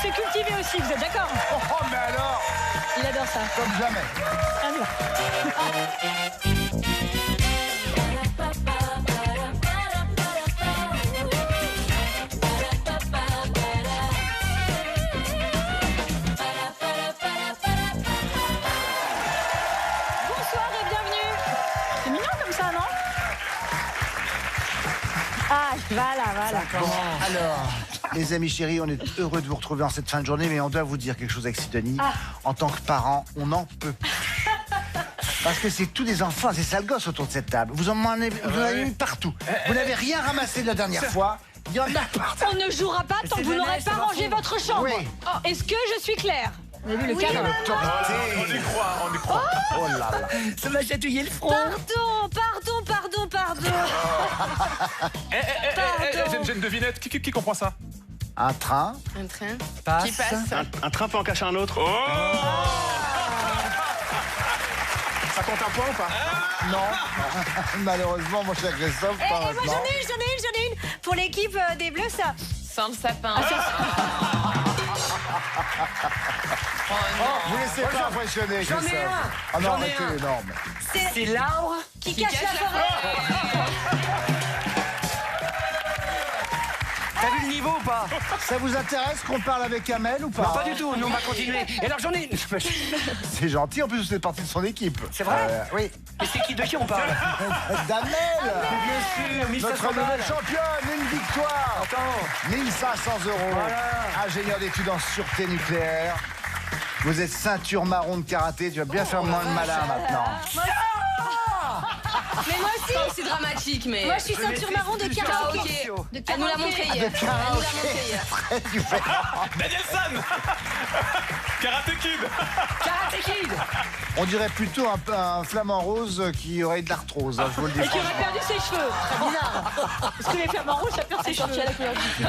se cultiver aussi, vous êtes d'accord? Oh, mais alors, Il adore ça. comme jamais. On y va. Bonsoir et bienvenue. C'est mignon comme ça, non? Ah, voilà. Bon, alors, les amis chéris, on est heureux de vous retrouver en cette fin de journée, mais on doit vous dire quelque chose avec Sidonie. En tant que parents, on n'en peut plus. Parce que c'est tous des enfants, c'est sales gosses autour de cette table. Vous en avez mis partout. Vous n'avez rien ramassé de la dernière fois. Il y en a partout. On ne jouera pas tant que vous n'aurez pas rangé votre chambre. Oui. Oh, est-ce que je suis claire? Vous avez vu le cadre? On y croit. Oh là là. Ça m'a chatouillé le front. Pardon. J'ai une devinette. Qui comprend ça? Un train. Un train Passe. qui passe. Un train peut en cacher un autre. Ça compte un point ou pas? Non. Malheureusement, mon cher Christophe, pas Moi maintenant. j'en ai une. Pour l'équipe des Bleus, ça. Sans le sapin. Vous laissez pas impressionner, J'en ai Christophe. un. Ah non, J'en ai arrêtez, un. énorme. C'est l'arbre Qui cache la forêt. T'as vu le niveau ou pas? Ça vous intéresse qu'on parle avec Amel ou pas? Non, pas du tout, nous on va continuer. Et alors j'en ai une. C'est gentil, en plus vous êtes partie de son équipe. C'est vrai Oui. Et c'est de qui on parle? D'Amel. Bien sûr, 1500 Notre nouvelle balles. championne, une victoire. Attends. 1500 €. Voilà. Ingénieur d'études en sûreté nucléaire. Vous êtes ceinture marron de karaté. Tu vas bien faire moins de malin maintenant. Mais moi aussi, c'est dramatique, mais. Moi je suis ceinture marron de karaoké. De Elle nous l'a montré hier. Elle nous l'a montré hier. Très différent. Danielson. Karate Kid. Karate Kid. On dirait plutôt un flamant rose qui aurait de l'arthrose, hein, je vous le dis Et qui aurait franchement. perdu ses cheveux. C'est bizarre. Parce que les flamants rouges, ça perd ses cheveux.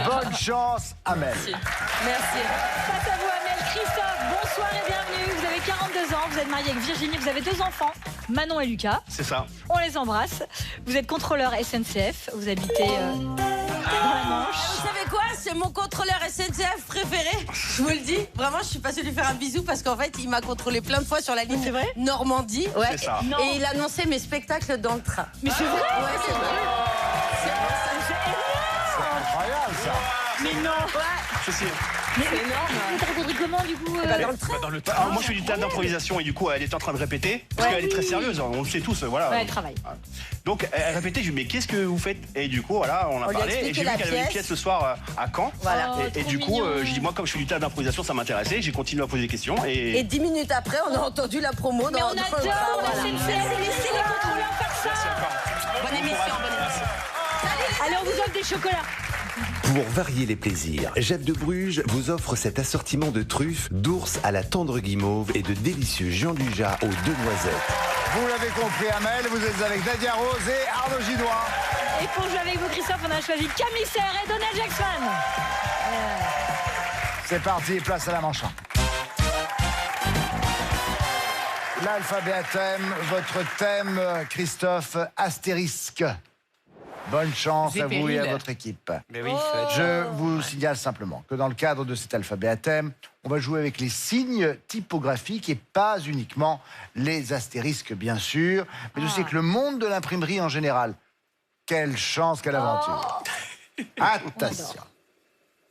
Bonne chance, Amel. Merci. Face à vous, Amel, Christophe, bonsoir et bienvenue. Vous avez 42 ans, vous êtes marié avec Virginie, vous avez 2 enfants, Manon et Lucas. C'est ça. On les embrasse. Vous êtes contrôleur SNCF, vous habitez dans la Manche. Vous savez quoi? C'est mon contrôleur SNCF préféré. Je vous le dis. Vraiment, je suis passée lui faire un bisou parce qu'en fait, il m'a contrôlé plein de fois sur la ligne C'est vrai? Normandie. Ouais. C'est ça. Non. Et il annonçait mes spectacles dans le train. Mais c'est vrai? Ouais, c'est vrai. C'est incroyable, ça. Mais non. C'est énorme. Vous t'as rencontré comment du coup Dans le train. Alors, moi, je fais du théâtre d'improvisation et du coup, elle était en train de répéter. Parce qu'elle est très sérieuse, hein, on le sait tous, voilà. Ouais, elle travaille. Donc, elle répétait, je lui dis, mais qu'est-ce que vous faites? Et du coup, voilà, on a lui a parlé. Et expliqué j'ai vu la qu'elle avait une pièce. pièce ce soir à Caen. Voilà. Oh, Et trop du coup, mignon. j'ai dit, moi, comme je fais du théâtre d'improvisation, ça m'intéressait. J'ai continué à poser des questions. Et 10 minutes après, on a entendu la promo Mais dans on dans le adore train, la voilà. SNCF, laissez les contrôleurs faire ça. Bonne émission, bonne émission. Allez, on vous offre des chocolats. Pour varier les plaisirs, Jeff de Bruges vous offre cet assortiment de truffes, d'ours à la tendre guimauve et de délicieux Jean Dujat aux 2 noisettes. Vous l'avez compris, Amel, vous êtes avec Nadia Rose et Arnaud Ginois. Et pour jouer avec vous, Christophe, on a choisi Camille Serre et Donald Jackson. C'est parti, place à la manche. L'alphabet à thème, votre thème, Christophe, astérisque. Bonne chance à vous et à votre équipe. Mais oui, Je vous signale simplement que dans le cadre de cet alphabet à thème, on va jouer avec les signes typographiques et pas uniquement les astérisques, bien sûr, mais aussi avec le monde de l'imprimerie en général. Quelle chance, quelle aventure. Attention.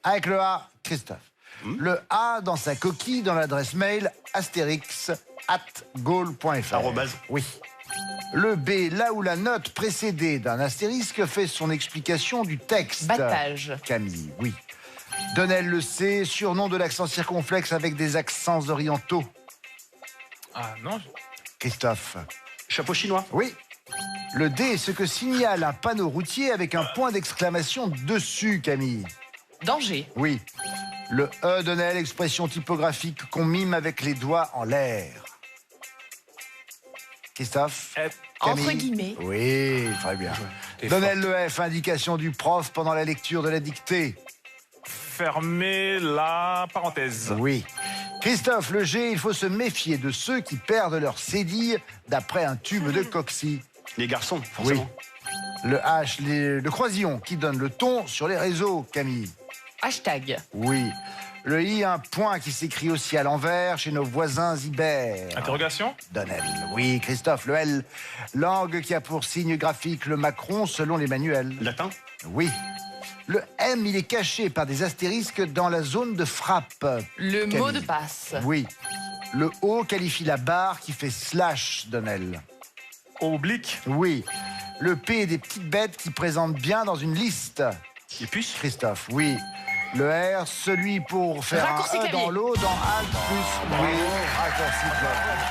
Avec le A, Christophe. Le A dans sa coquille dans l'adresse mail astérix@gaule.fr. Arrobase. Oui. Le B, là où la note précédée d'un astérisque fait son explication du texte. Battage. Camille, oui. Donnel le C, surnom de l'accent circonflexe avec des accents orientaux. Ah non. Christophe. Chapeau chinois. Oui. Le D, ce que signale un panneau routier avec un point d'exclamation dessus, Camille. Danger. Oui. Le E, Donnel, expression typographique qu'on mime avec les doigts en l'air. Christophe. Entre Camille. guillemets. Oui, très bien. Donnel le F, indication du prof pendant la lecture de la dictée. Fermez la parenthèse. Oui. Christophe, le G, il faut se méfier de ceux qui perdent leur cédille d'après un tube de coccyx. Les garçons, Oui. forcément. Le H, le croisillon qui donne le ton sur les réseaux, Camille. Hashtag. Oui. Le I, un point qui s'écrit aussi à l'envers chez nos voisins ibères. Interrogation? Donnel. Oui, Christophe. Le L, langue qui a pour signe graphique le Macron selon les manuels. Latin. Oui. Le M, il est caché par des astérisques dans la zone de frappe. Le mot de Camille. passe. Oui. Le O qualifie la barre qui fait slash, Donnel. Oblique? Oui. Le P est des petites bêtes qui présentent bien dans une liste. Les puces. Christophe, oui. Le R, celui pour faire Raccourci un E clavier. dans l'eau, dans Alt plus. Oui, raccourci clavier.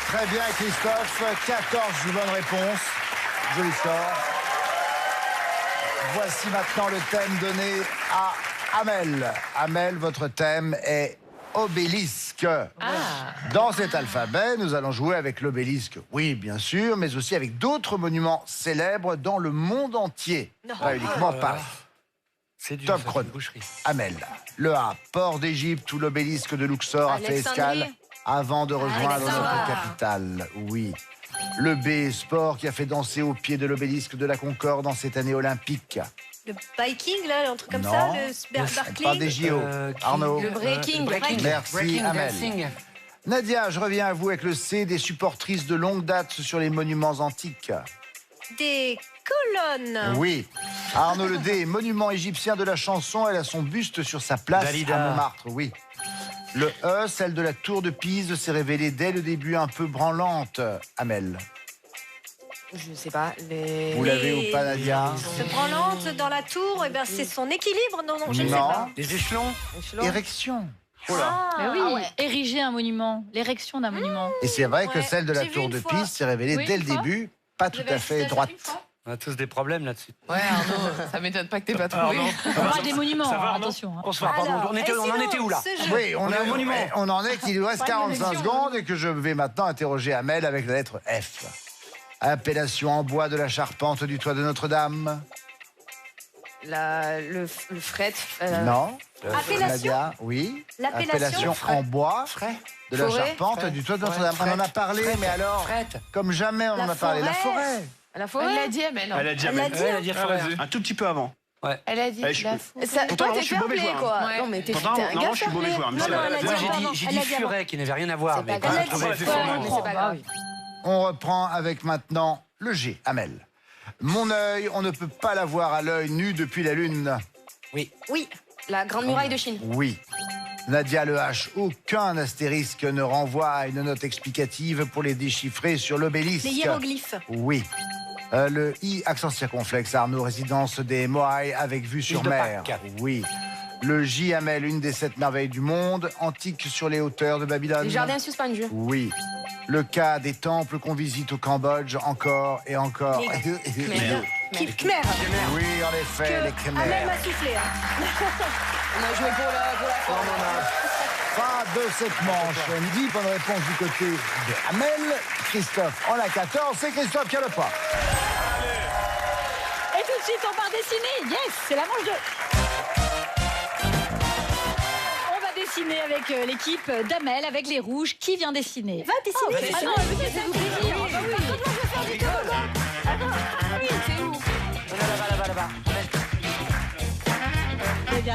Très bien, Christophe. 14 bonnes réponses. Joli score. Voici maintenant le thème donné à Amel. Amel, votre thème est obélisque. Dans cet alphabet, nous allons jouer avec l'obélisque, oui, bien sûr, mais aussi avec d'autres monuments célèbres dans le monde entier. Pas uniquement Paris. C'est du Top chrono. Amel. Le A, port d'Égypte où l'obélisque de Luxor a fait Alexandrie. escale avant de rejoindre notre Alexandre. capitale. Oui. Le B, sport qui a fait danser au pied de l'obélisque de la Concorde en cette année olympique. Le biking, là, un truc comme Non. ça, le Pas sparkling. des JO. Arnaud. Le breaking. Merci, Amel. dancing. Nadia, je reviens à vous avec le C, des supportrices de longue date sur les monuments antiques. Des colonnes. Oui. Arnaud, le D, monument égyptien de la chanson, elle a son buste sur sa place Dalida. à Montmartre. Oui. Le E, celle de la tour de Pise, s'est révélée dès le début un peu branlante. Amel. Je sais pas. Les... Vous l'avez ou pas, Nadia? Se branlante dans la tour, eh ben, c'est son équilibre. Non, non, je ne sais Non. pas. Les échelons. Érection. Mais oui, Ah ouais. ériger un monument, l'érection d'un monument. Et c'est vrai que Ouais, celle de la j'ai vu tour une de fois. Pise s'est révélée Oui, dès une le fois. début pas tout à fait droite. On a tous des problèmes là-dessus. Ouais, Arnaud, ça m'étonne pas que t'aies pas trouvé. On parle des monuments, Ça va, hein, Arnaud attention. hein. Bonsoir, pardon. Alors, On et en sinon, était où là? ce jeu. Oui, On est au monument. on en est qu'il nous reste Pas de 45 connexion. secondes et que je vais maintenant interroger Amel avec la lettre F. Appellation en bois de la charpente du toit de Notre-Dame. Le fret. Non. Appellation. Nadia, oui. L'appellation en bois de la Forêt. charpente du toit de Notre-Dame. On en a parlé, mais alors, Frette. comme jamais on en La a parlé. La forêt. forêt. La forêt. Elle l'a dit, Amel. Elle a dit Elle l'a Amel. dit. hein. Elle a dit forêt. vas-y. Un tout petit peu avant. Elle a dit Ouais, je la peux- forêt. Pourtant, Toi, je t'es suis mauvais fair-play, joueur, quoi. hein. Non, mais t'es Pourtant, un non, gars je suis mauvais fair-play. joueur, mais Non, c'est non, la- elle a dit Moi, j'ai pardon, dit elle a dit avant. furet qui n'avait rien à voir. C'est pas Mais grave. pas Elle a trouvé dit le furet. furet. Mais c'est pas grave. On reprend avec maintenant le G. Amel. Mon œil, on ne peut pas l'avoir à l'œil nu depuis la Lune. Oui, la grande muraille de Chine. Oui. Nadia, le H, aucun astérisque ne renvoie à une note explicative pour les déchiffrer sur l'obélisque. Les hiéroglyphes. Oui. Le I, accent circonflexe, Arnaud, résidence des Moai avec vue sur de mer. Pâques. Oui. Le J, Amel, une des 7 merveilles du monde, antique sur les hauteurs de Babylone. Les jardins suspendus. Oui. Le K, des temples qu'on visite au Cambodge, encore et encore. Khmer. Oui, en effet, les Amel Khmers. m'a soufflé. hein. On a joué pour la forme. Fin de cette manche. 10 bonnes réponses du côté de Amel. Christophe en a 14. C'est Christophe qui a le point. Et tout de suite, on part dessiner. Yes, c'est la manche 2. On va dessiner avec l'équipe d'Amel, avec les rouges. Qui vient dessiner? Va dessiner. Ah non, elle veut faire du plaisir. Ah bah oui. Comment je vais faire du toboggan? Ah oui, c'est où? Là-bas. C'est bien.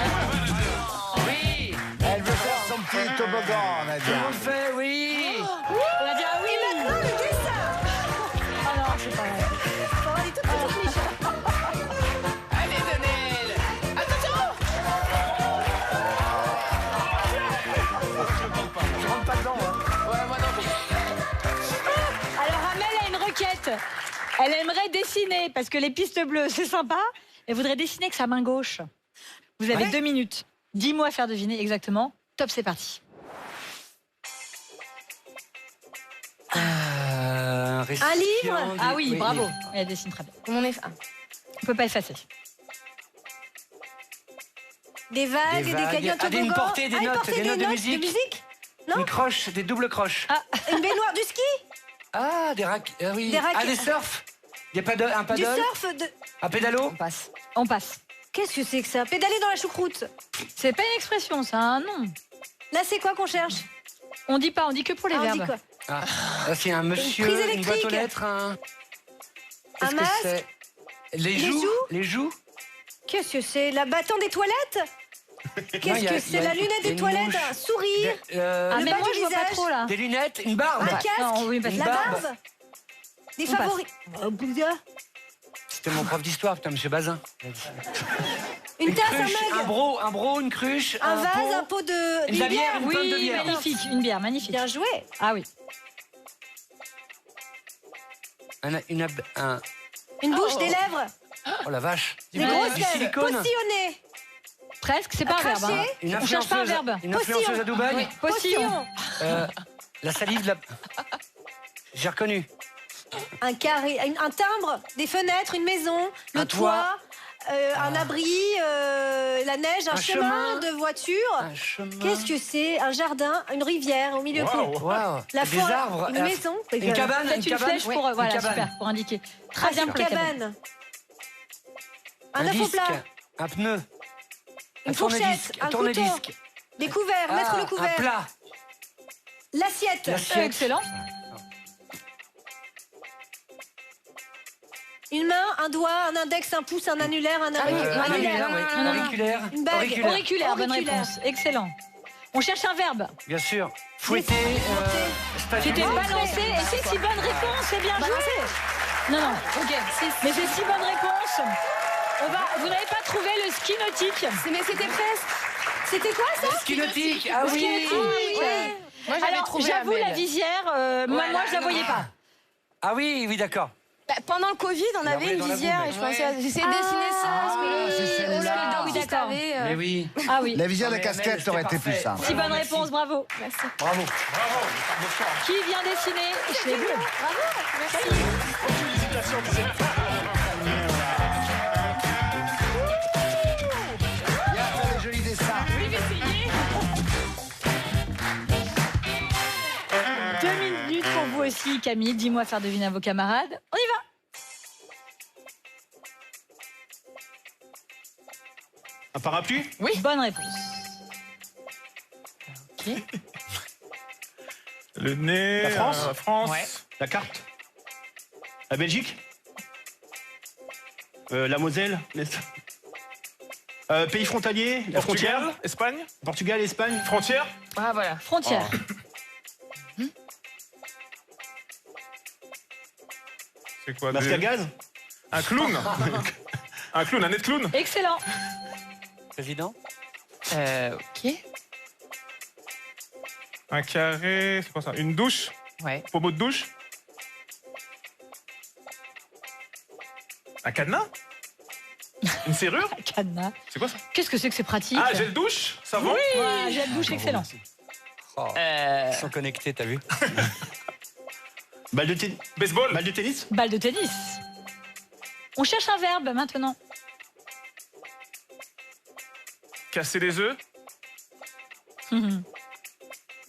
Oui. Elle veut faire son petit toboggan, Nadia. On le fait, oui. On a dit ah oui. Et maintenant, le dessin. Ah non, c'est pas vrai. On va aller toutes petites niches. Allez, Donnel. Attention. Je rentre pas dedans, hein. Ouais, moi non plus. Alors Amel a une requête. Elle aimerait dessiner, parce que les pistes bleues, c'est sympa. Elle voudrait dessiner avec sa main gauche. Vous avez 2 minutes. Dis-moi faire deviner exactement. Top, c'est parti. Un livre. Ah oui, bravo. Elle dessine très bien. Comment on est... Ah. On peut pas effacer. Des vagues, des vagues. canyons Ah, toboggans. une portée, des une notes, portée, des notes de de musique. musique. Une croche, des doubles croches. Une baignoire, du ski, Ah, des raquettes. Ah oui. Des raquettes. Ah, des surfs. Il y a un du paddle. surf, Un pédalo. On passe. On passe. Qu'est-ce que c'est que ça? Pédaler dans la choucroute. C'est pas une expression, c'est un nom. Là, c'est quoi qu'on cherche? On dit pas, on dit que pour les Ah, on dit verbes. quoi? Ah, là, c'est un monsieur, prise une boîte aux électrique. lettres, un... Un Qu'est-ce que masque. c'est? Les Les joues. joues. Les joues. Qu'est-ce que c'est? La bâton des toilettes? Qu'est-ce que c'est? La lunette de toilette, un sourire, Ah, le mais bas moi, du je vois pas visage, trop, là. Des lunettes, une barbe. un casque, Non, oui, parce la que- barbe, des On passe. favoris. C'était mon prof d'histoire, putain, monsieur Bazin. Une tasse, cruche, un un mug, bro, une cruche, un vase, pot, un pot de une d'une bavière, bière. une pomme de Oui, bière. magnifique, une bière, magnifique. Bien joué. Ah oui. Une bouche, des lèvres, Oh la vache. des grosses du lèvres, silicone. postillonner, Presque, c'est pas un verbe. cracher. Hein. Une On cherche pas un influenceuse, verbe. une influenceuse à Dubaï. Oui, postillon. La salive de la... J'ai reconnu. un carré, un timbre, des fenêtres, une maison, le Un toit. un abri, la neige, un chemin de voiture. Un chemin. Qu'est-ce que c'est? Un jardin, une rivière au milieu de Waouh. Waouh. la Des forêt, arbres. une maison. Une cabane. Faites une flèche pour, Oui, voilà, une cabane. super, pour indiquer. Très Ah, bien une pour les cabanes. cabane. Un œuf au disque, plat, un pneu, une un fourchette, tourne-disque, un couteau, tourne-disque. des couverts, mettre le Un couvert, plat. l'assiette, L'assiette. Excellent. une main, un doigt, un index, un pouce, un annulaire, un Annulaire, annulaire, oui. non, non. Auriculaire. Une bague. Auriculaire. Auriculaire, bonne Auriculaire. réponse. Excellent. On cherche un verbe. Bien sûr. Fouetter. Tu t'es balancé et c'est si bonne réponse, c'est bien joué. Non, non, ok. Mais c'est si bonne réponse. Vous n'avez pas trouvé le ski nautique. Mais c'était presque. C'était quoi ça? Ski nautique. Ah Le ski oui. nautique. Moi, j'avais Alors, trouvé j'avoue, Amel. la visière, moi, je la voyais pas. Ah oui, oui, d'accord. Bah, pendant le Covid, on La avait vraie une dans la visière boue, et je pensais à... J'essayais de dessiner ça. Ah, c'est celle-là. Oui, Juste d'accord. avait, Mais oui. Ah oui. La visière de Non, la mais casquette Amel, aurait été c'était plus parfait. simple. Si bonne Merci. réponse, bravo. Merci. Bravo. Qui vient dessiner chez vous? Bien fait les jolis dessins. 2 minutes pour vous aussi, Camille. Dis-moi faire deviner à vos camarades. On y va. Un parapluie? Oui. Bonne réponse. Ok. Le nez. La France France. Ouais. La carte? La Belgique? La Moselle? Pays frontalier? La Portugal. frontière? Espagne. Portugal, Espagne? Frontière. Ah, voilà. Frontière. C'est quoi? Masque à gaz? Un clown. Un clown, un nez de clown. Excellent. Président. Ok. Un carré. C'est quoi ça? Une douche. Ouais. Pommeau de douche. Un cadenas. Une serrure. Cadenas. C'est quoi ça? Qu'est-ce que c'est que c'est pratique? Ah, gel douche. Savon. Ouais, gel douche, excellent. Ils sont connectés, t'as vu? Balle de tennis? Baseball. Balle de tennis? Balle de tennis. On cherche un verbe maintenant. Casser les œufs.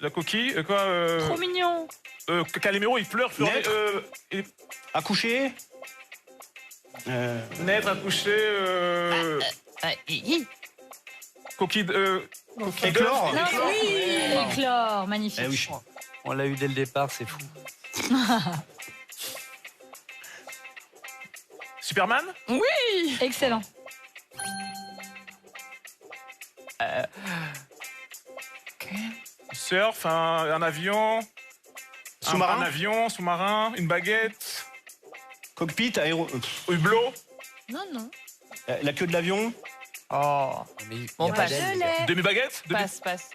La coquille. Quoi Trop mignon. Calimero, il pleure. Naître. Accoucher? Naître, accoucher. Coquille. Éclore? Non, oui. Éclore, magnifique. Eh oui. On l'a eu dès le départ, c'est fou. Superman. Excellent. Surf, un avion. Sous-marin? Un avion, sous-marin, une baguette. Cockpit? Aéro... Hublot. Non, non. La queue de l'avion? Oh. Mais il y Bon, a pas passe. d'aile. Je l'ai. Demi-baguette. Passe, passe.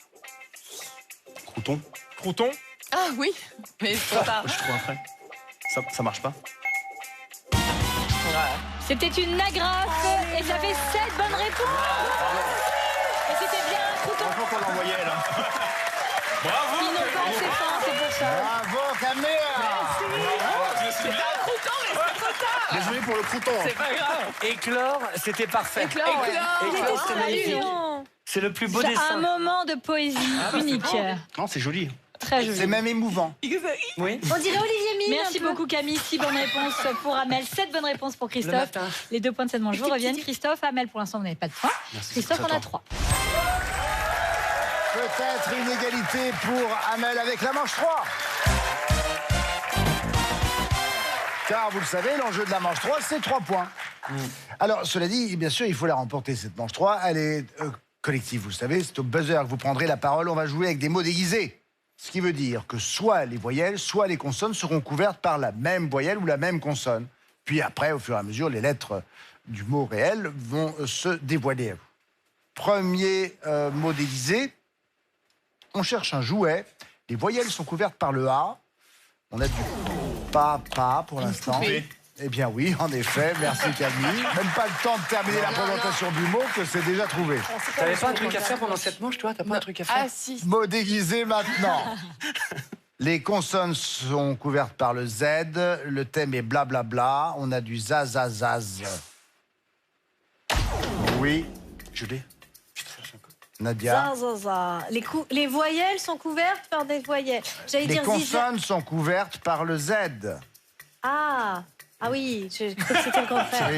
Crouton? Crouton. Ah oui, mais c'est trop tard. Je trouve un frais. Ça marche pas. C'était une agrafe et ça fait 7 bonnes réponses. Et c'était bien un crouton. Franchement qu'on l'envoyait là. Bravo. Ils n'ont pas assez faim, c'est pour ça. Bravo, Caméa. Désolé pour le crouton. C'est pas grave. Éclore, c'était parfait. Éclore, ouais. Éclore, c'était magnifique. C'est le plus beau C'est un dessin. moment de poésie unique. Non, c'est joli. Très C'est joli. même émouvant. Oui. On dirait Olivier Mine. Merci un peu. beaucoup Camille. 6 bonnes réponses pour Amel, 7 bonnes réponses pour Le Christophe. matin. Les 2 points de cette manche vous reviennent. Christophe, Amel, pour l'instant, vous n'avez pas de points. Christophe, on a 3. Peut-être une égalité pour Amel avec la manche 3. Car vous le savez, l'enjeu de la manche 3, c'est 3 points. Alors, cela dit, bien sûr, il faut la remporter, cette manche 3. Elle est collectif, vous savez, c'est au buzzer que vous prendrez la parole. On va jouer avec des mots déguisés. Ce qui veut dire que soit les voyelles, soit les consonnes seront couvertes par la même voyelle ou la même consonne. Puis après, au fur et à mesure, les lettres du mot réel vont se dévoiler à vous. Premier mot déguisé, on cherche un jouet. Les voyelles sont couvertes par le A. On a du pas pour l'instant. Eh bien oui, en effet, merci Camille. Même pas le temps de terminer la présentation du mot que c'est déjà trouvé. T'avais pas un truc à faire pendant cette manche, toi? T'as pas un truc à faire? Ah si. Mot déguisé maintenant. Les consonnes sont couvertes par le Z. Le thème est blablabla. On a du zazazaz. Oui. Je l'ai. Nadia. Les voyelles sont couvertes par des voyelles. J'allais Les dire consonnes sont couvertes par le Z. Ah oui, je crois que c'était le contraire.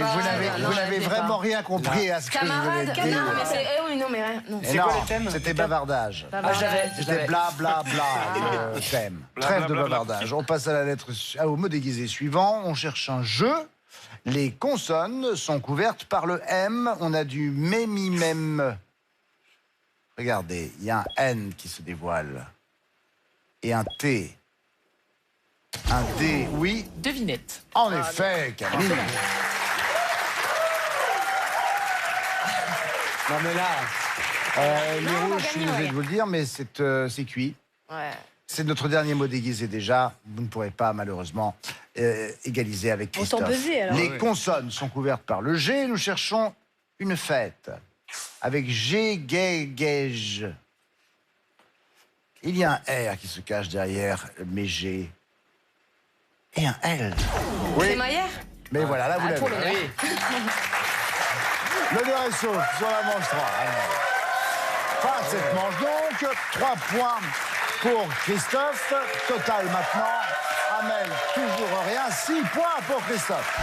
Vous n'avez vraiment rien compris à ce que je venais de dire. Non, mais c'est. Eh oui, non, mais rien. Non. Et C'est non, quoi le thème? C'était bavardage. C'était blablabla le thème. Trêve de bavardage. On passe à la lettre, au mot déguisé suivant. On cherche un jeu. Les consonnes sont couvertes par le M. On a du mémimem. Regardez, il y a un N qui se dévoile. Et un T. Un D, oui. Devinette. En effet, Camille. Non, mais là. Les rouges, je suis désolé de vous le dire, mais c'est cuit. Ouais. C'est notre dernier mot déguisé déjà. Vous ne pourrez pas, malheureusement, égaliser avec Christophe. Autant buzzer, alors. Les consonnes sont couvertes par le G. Nous cherchons une fête. Avec G, gay, gage. Il y a un R qui se cache derrière mes G. Et un L. C'est Maillère? Mais voilà, là, vous Pour l'avez. l'honneur. L'honneur est sauf sur la manche 3. Fin de cette manche donc. 3 points pour Christophe. Total maintenant. Amel, toujours rien. 6 points pour Christophe.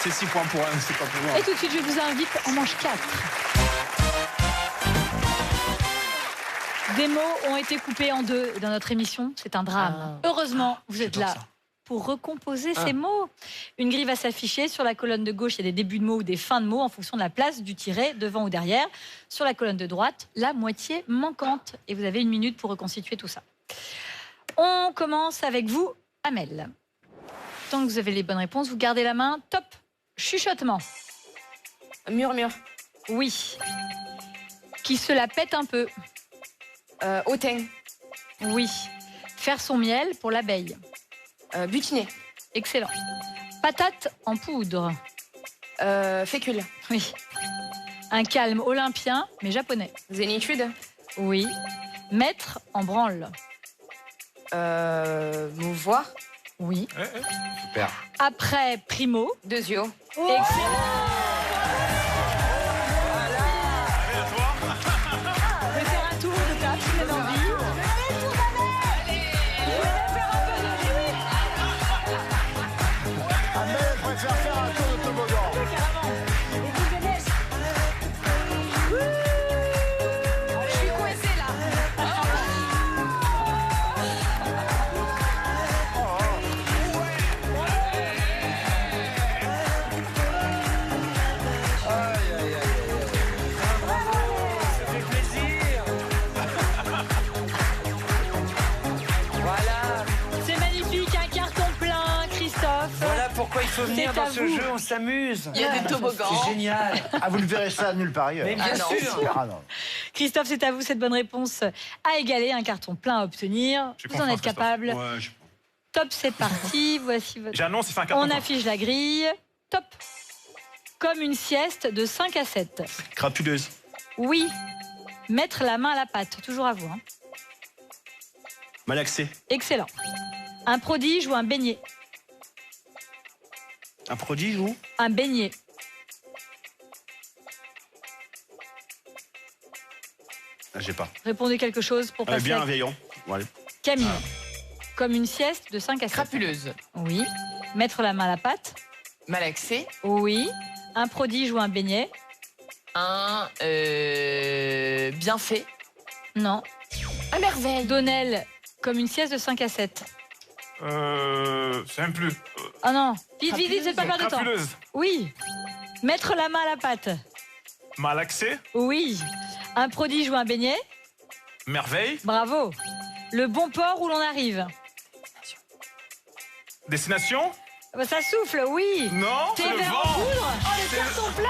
C'est 6 points pour un, c'est pas pour moi. Et tout de suite, je vous invite en manche 4. Des mots ont été coupés en deux dans notre émission. C'est un drame. Heureusement, vous êtes là pour recomposer ces mots. Une grille va s'afficher. Sur la colonne de gauche, il y a des débuts de mots ou des fins de mots en fonction de la place du tiret, devant ou derrière. Sur la colonne de droite, la moitié manquante. Et vous avez 1 minute pour reconstituer tout ça. On commence avec vous, Amel. Tant que vous avez les bonnes réponses, vous gardez la main. Top. Chuchotement. Murmure. Oui. Qui se la pète un peu. Hautain. Oui. Faire son miel pour l'abeille. Butiner. Excellent. Patate en poudre. Fécule. Oui. Un calme olympien, mais japonais. Zénitude. Oui. Mettre en branle. Mouvoir. Oui. Super. Après primo. Deux yeux. Excellent. Je vais faire un tour de table si vous avez envie. Amel préfère faire un tour de toboggan. Je suis coincée là. C'est magnifique, un carton plein, Christophe. Voilà pourquoi il faut venir C'est à dans ce vous. jeu, on s'amuse. Il y a des toboggans. C'est génial. Ah, vous ne verrez ça nulle part ailleurs. Mais bien non. sûr. Ah non. Christophe, c'est à vous cette bonne réponse à égaler, un carton plein à obtenir. Je suis Vous en confiant, êtes Christophe. capable. Ouais, Top, c'est parti. Voici votre... J'annonce, il fait un carton. On plein. affiche la grille. Top. Comme une sieste de 5 à 7. Crapuleuse. Oui. Mettre la main à la pâte. Toujours à vous. Hein. Malaxé. Excellent. Un prodige ou un beignet. Un prodige ou Un beignet. j'ai pas. Répondez quelque chose pour passer à Bienveillant. Bon, allez. Camille. Comme une sieste de 5 à 7. Crapuleuse. Oui. Mettre la main à la pâte. Malaxé. Oui. Un prodige ou un beignet. Un bienfait. Non. Un merveille. Donnel, comme une sieste de 5 à 7. C'est un plus. Ah non. Vite, vite, vite, c'est pas perdre de temps. Crapuleuse. Oui. Mettre la main à la pâte. Malaxé. Oui. Un prodige ou un beignet? Merveille. Bravo. Le bon port où l'on arrive? Destination. Bah, ça souffle, oui. Non, c'est Thé le vert en vent. poudre? Oh, le carton plat.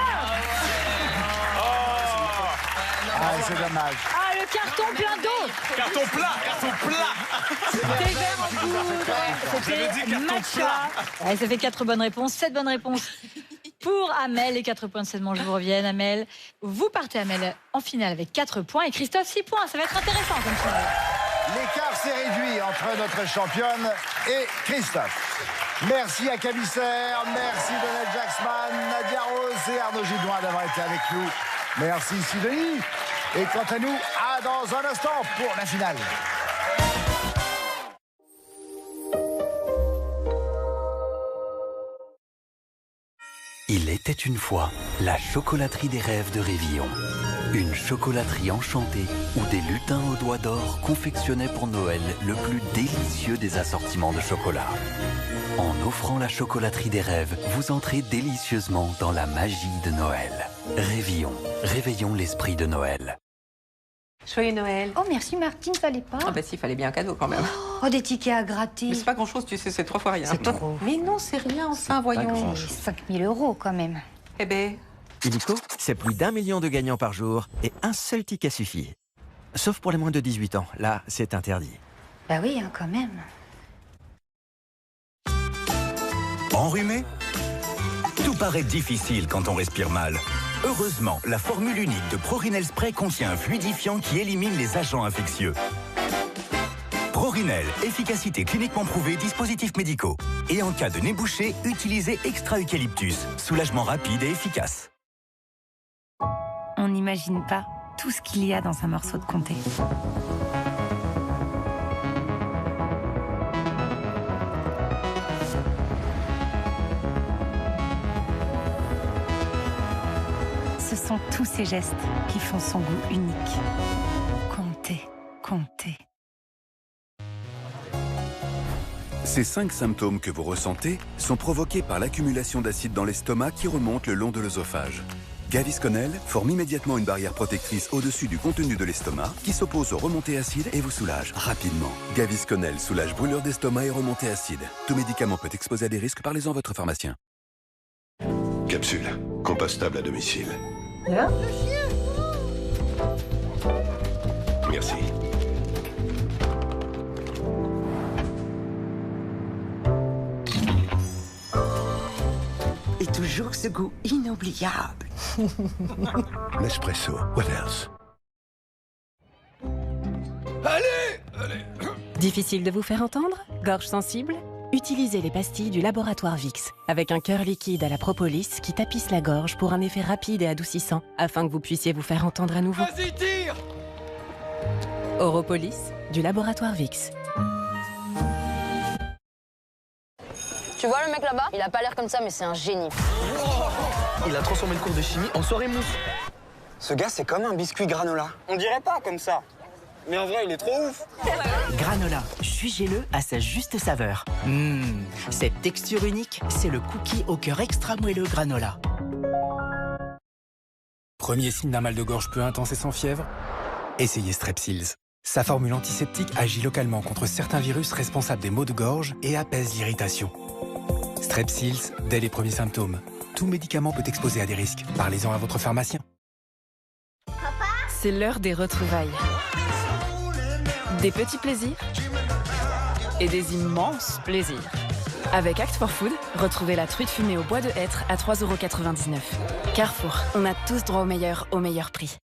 Ah, c'est dommage. Ah, le carton plein d'eau. Carton plat. Thé vert en poudre. J'avais dit C'était carton matcha. Ouais, ça fait 4 bonnes réponses, 7 bonnes réponses pour Amel. Les 4 points de cette manche vous reviennent, Amel. Vous partez, Amel, en finale avec 4 points et Christophe 6 points. Ça va être intéressant comme finale. L'écart s'est réduit entre notre championne et Christophe. Merci à Camille Serre, merci Donald Jacksman, Nadia Rose et Arnaud Gidouin d'avoir été avec nous. Merci Sidonie. Et quant à nous, à dans un instant pour la finale. Il était une fois la chocolaterie des rêves de Révillon. Une chocolaterie enchantée où des lutins aux doigts d'or confectionnaient pour Noël le plus délicieux des assortiments de chocolat. En offrant la chocolaterie des rêves, vous entrez délicieusement dans la magie de Noël. Révillon, réveillons l'esprit de Noël. Joyeux Noël. Oh, merci Martine, fallait pas. Ah bah si, il fallait bien un cadeau quand même. Oh, des tickets à gratter. Mais c'est pas grand-chose, tu sais, c'est 3 fois rien. C'est trop. Mais non, c'est rien, enfin, voyons. 5 000 € quand même. Eh ben, Illico, c'est plus d'1 million de gagnants par jour et un seul ticket suffit. Sauf pour les moins de 18 ans. Là, c'est interdit. Bah oui, hein, quand même. Enrhumé? Tout paraît difficile quand on respire mal. Heureusement, la formule unique de Prorinel Spray contient un fluidifiant qui élimine les agents infectieux. Prorinel, efficacité cliniquement prouvée, dispositifs médicaux. Et en cas de nez bouché, utilisez extra eucalyptus. Soulagement rapide et efficace. On n'imagine pas tout ce qu'il y a dans un morceau de comté. Ce sont tous ces gestes qui font son goût unique. Comté, comté. Ces 5 symptômes que vous ressentez sont provoqués par l'accumulation d'acide dans l'estomac qui remonte le long de l'œsophage. Gavisconel forme immédiatement une barrière protectrice au-dessus du contenu de l'estomac qui s'oppose aux remontées acides et vous soulage rapidement. Gavisconel soulage brûlure d'estomac et remontées acides. Tout médicament peut exposer à des risques, parlez-en à votre pharmacien. Capsule, compostable à domicile. Merci. Et toujours ce goût inoubliable. Nespresso, what else? Allez. Difficile de vous faire entendre? Gorge sensible? Utilisez les pastilles du laboratoire Vix, avec un cœur liquide à la propolis qui tapisse la gorge pour un effet rapide et adoucissant, afin que vous puissiez vous faire entendre à nouveau. Vas-y, tire! Oropolis, du laboratoire Vix. Tu vois le mec là-bas? Il a pas l'air comme ça, mais c'est un génie. Il a transformé le cours de chimie en soirée mousse. Ce gars, c'est comme un biscuit granola. On dirait pas comme ça. Mais en vrai, il est trop ouf. Granola, jus géleux à sa juste saveur. Cette texture unique, c'est le cookie au cœur extra moelleux granola. Premier signe d'un mal de gorge peu intense et sans fièvre? Essayez Strepsils. Sa formule antiseptique agit localement contre certains virus responsables des maux de gorge et apaise l'irritation. Strepsils, dès les premiers symptômes. Tout médicament peut exposer à des risques. Parlez-en à votre pharmacien. C'est l'heure des retrouvailles. Des petits plaisirs et des immenses plaisirs. Avec Act for Food, retrouvez la truite fumée au bois de hêtre à 3,99 €. Carrefour, on a tous droit au meilleur prix.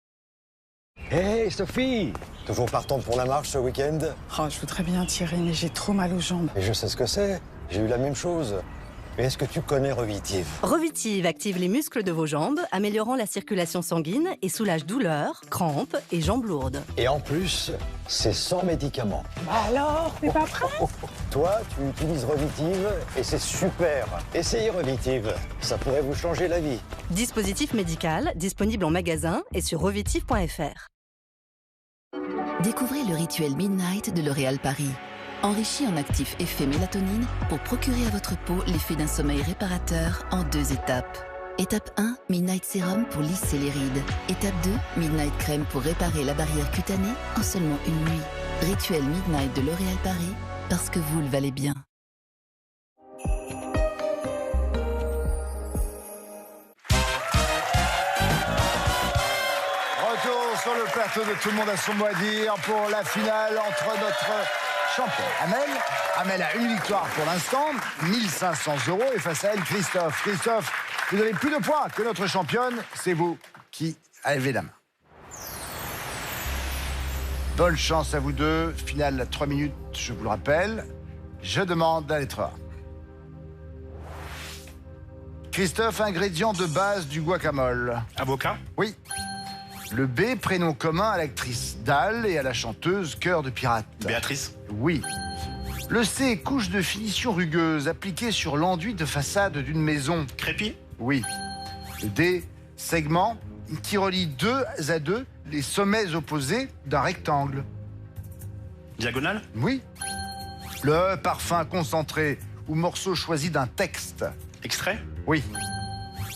Hey Sophie, toujours partante pour la marche ce week-end? Oh, je voudrais bien Thierry, mais j'ai trop mal aux jambes. Et je sais ce que c'est, j'ai eu la même chose. Mais est-ce que tu connais Revitive? Revitive active les muscles de vos jambes, améliorant la circulation sanguine et soulage douleurs, crampes et jambes lourdes. Et en plus, c'est sans médicaments. Alors, t'es pas prêt? Toi, tu utilises Revitive et c'est super. Essayez Revitive, ça pourrait vous changer la vie. Dispositif médical, disponible en magasin et sur revitive.fr. Découvrez le rituel Midnight de L'Oréal Paris. Enrichi en actifs effet mélatonine pour procurer à votre peau l'effet d'un sommeil réparateur en 2 étapes. Étape 1, Midnight Serum pour lisser les rides. Étape 2, Midnight Crème pour réparer la barrière cutanée en seulement une nuit. Rituel Midnight de L'Oréal Paris, parce que vous le valez bien. Retour sur le plateau de Tout le monde a son mot à dire pour la finale entre notre champion Amel. Amel a une victoire pour l'instant, 1500 €, et face à elle, Christophe. Christophe, vous avez plus de points que notre championne, c'est vous qui avez la main. Bonne chance à vous deux. Finale à 3 minutes, je vous le rappelle. Je demande la lettre A. Christophe, ingrédient de base du guacamole. Avocat. Oui. Le B, prénom commun à l'actrice Dalle et à la chanteuse Cœur de Pirate. Béatrice. Oui. Le C, couche de finition rugueuse appliquée sur l'enduit de façade d'une maison. Crépi. Oui. Le D, segment qui relie 2 à 2 les sommets opposés d'un rectangle. Diagonale. Oui. Le E, parfum concentré ou morceau choisi d'un texte. Extrait. Oui.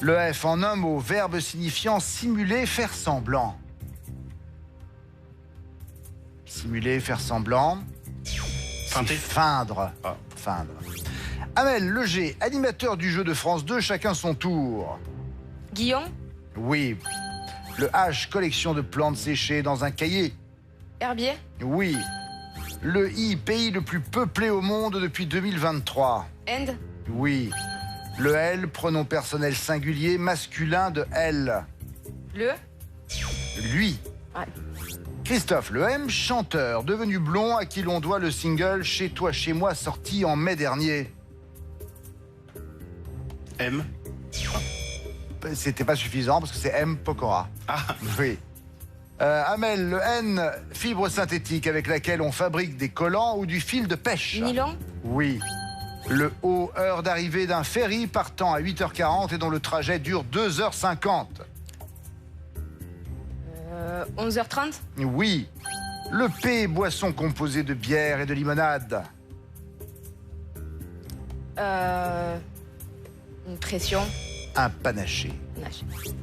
Le F, en un mot, verbe signifiant simuler, faire semblant. Simuler, faire semblant. Feinter. Feindre. Ah. Feindre. Amel, le G, animateur du jeu de France 2, chacun son tour. Guillaume. Oui. Le H, collection de plantes séchées dans un cahier. Herbier. Oui. Le I, pays le plus peuplé au monde depuis 2023. Inde. Oui. Le L, pronom personnel singulier masculin de elle. Le. Lui. Ouais. Christophe, le M, chanteur, devenu blond, à qui l'on doit le single Chez toi, chez moi, sorti en mai dernier. M. C'était pas suffisant parce que c'est M. Pokora. Ah. Oui. Amel, le N, fibre synthétique avec laquelle on fabrique des collants ou du fil de pêche. Nylon. Oui. Le O, heure d'arrivée d'un ferry partant à 8h40 et dont le trajet dure 2h50. 11h30. Oui. Le P, boisson composée de bière et de limonade. Une pression. Un panaché.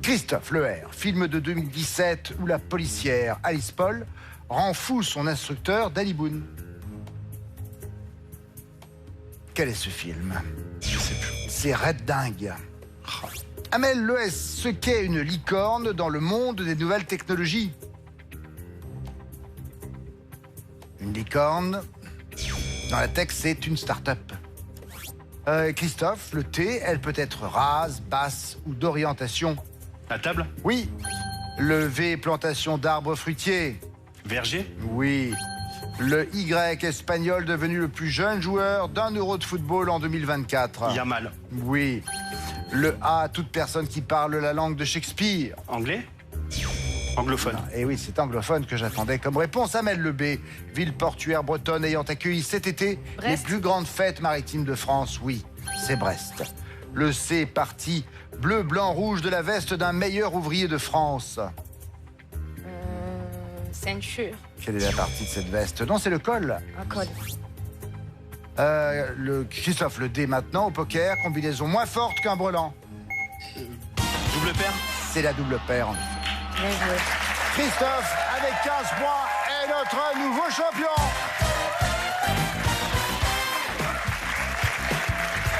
Christophe, le R, film de 2017 où la policière Alice Paul rend fou son instructeur Danny Boone. Quel est ce film? Je sais plus. C'est Red Dingue. Amel, le S, ce qu'est une licorne dans le monde des nouvelles technologies. Une licorne, dans la tech, c'est une start-up. Christophe, le T, elle peut être rase, basse ou d'orientation. La table. Oui. Le V, plantation d'arbres fruitiers. Verger. Oui. Le Y, espagnol devenu le plus jeune joueur d'1 euro de football en 2024. Yamal. Oui. Le A, toute personne qui parle la langue de Shakespeare. Anglais. Anglophone. Et oui, c'est anglophone que j'attendais comme réponse. Amel, le B, ville portuaire bretonne ayant accueilli cet été Brest. les plus grandes fêtes maritimes de France. Oui, c'est Brest. Le C, parti bleu, blanc, rouge de la veste d'un meilleur ouvrier de France. Ceinture. Quelle est la partie de cette veste? Non, c'est le col. Un col. Le Christophe, le D maintenant au poker, combinaison moins forte qu'un brelan. Double paire. C'est la double paire. Bien joué. Christophe, avec 15 points, est notre nouveau champion.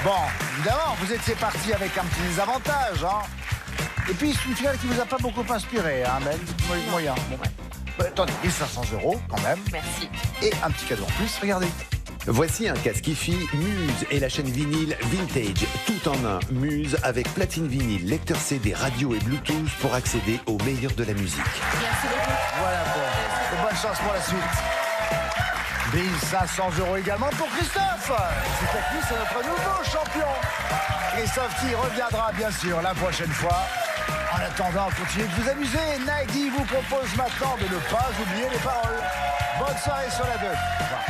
Bon, évidemment, vous étiez parti avec un petit désavantage, hein. Et puis, c'est une finale qui vous a pas beaucoup inspiré, hein, Mel? Moyen. Bon. Attendez, 1500 € quand même. Merci. Et un petit cadeau en plus, regardez. Voici un casque hi-fi Muse et la chaîne vinyle Vintage, tout en un. Muse avec platine vinyle, lecteur CD, radio et Bluetooth pour accéder au meilleur de la musique. Merci beaucoup. Voilà, bon. Et bonne chance pour la suite. 1500 € également pour Christophe. C'est à lui, c'est notre nouveau champion. Christophe qui reviendra bien sûr la prochaine fois. En attendant, continuez de vous amuser. Nagui vous propose maintenant de ne pas oublier les paroles. Bonne soirée sur la 2. Au revoir.